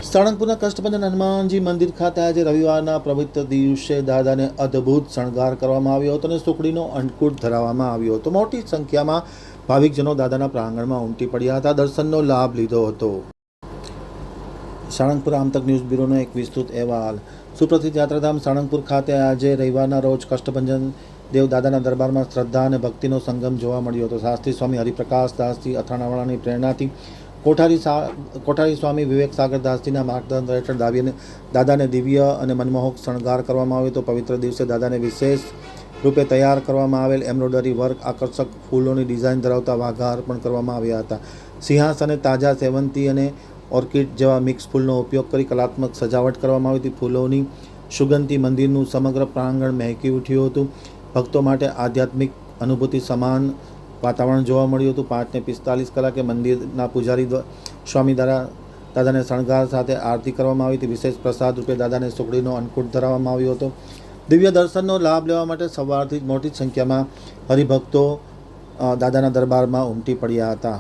સાળંગપુરના કષ્ટભંજન હનુમાનજી મંદિર ખાતે આજે રવિવારના પવિત્ર દિવસે દાદાને અદ્ભુત શણગાર કરવામાં આવ્યો હતો અને સુખડીનો અંકુટ ધરાવવામાં આવ્યો હતો. મોટી સંખ્યામાં ભાવિકજનો દાદાના પ્રાંગણમાં ઉમટી પડ્યા હતા, દર્શનનો લાભ લીધો હતો. સાળંગપુર આમતક ન્યૂઝ બ્યુરોનો એક વિસ્તૃત અહેવાલ. સુપ્રસિદ્ધ યાત્રાધામ સાળંગપુર ખાતે આજે રવિવારના રોજ કષ્ટભંજન દેવ દાદાના દરબારમાં શ્રદ્ધા અને ભક્તિનો સંગમ જોવા મળ્યો હતો. શાસ્ત્રી સ્વામી હરિપ્રકાશ દાસજી અથાણાવાળાની પ્રેરણાથી કોઠારી સ્વામી વિવેક સાગર દાસજીના માર્ગદર્શન હેઠળ દાદાને દિવ્ય અને મનમોહક શણગાર કરવામાં આવ્યો હતો. પવિત્ર દિવસે દાદાને વિશેષ રૂપે તૈયાર કરવામાં આવેલ એમ્બ્રોઇડરી વર્ક, આકર્ષક ફૂલોની ડિઝાઇન ધરાવતા વાઘા અર્પણ કરવામાં આવ્યા હતા. સિંહાસને તાજા સેવંતી અને ઓર્કિડ જેવા મિક્સ ફૂલનો ઉપયોગ કરી કલાત્મક સજાવટ કરવામાં આવી હતી. ફૂલોની સુગંધથી મંદિરનું સમગ્ર પ્રાંગણ મહેકી ઉઠ્યું હતું. ભક્તો માટે આધ્યાત્મિક અનુભૂતિ સમાન વાતાવરણ જોવા મળ્યું હતું. 5:45 કલાકે મંદિરના પૂજારી સ્વામી દ્વારા દાદાને શણગાર સાથે આરતી કરવામાં આવી હતી. વિશેષ પ્રસાદ રૂપે દાદાને સુખડીનો અંકુટ ધરાવવામાં આવ્યો હતો. દિવ્ય દર્શનનો લાભ લેવા માટે સવારથી જ મોટી સંખ્યામાં હરિભક્તો દાદાના દરબારમાં ઉમટી પડ્યા હતા.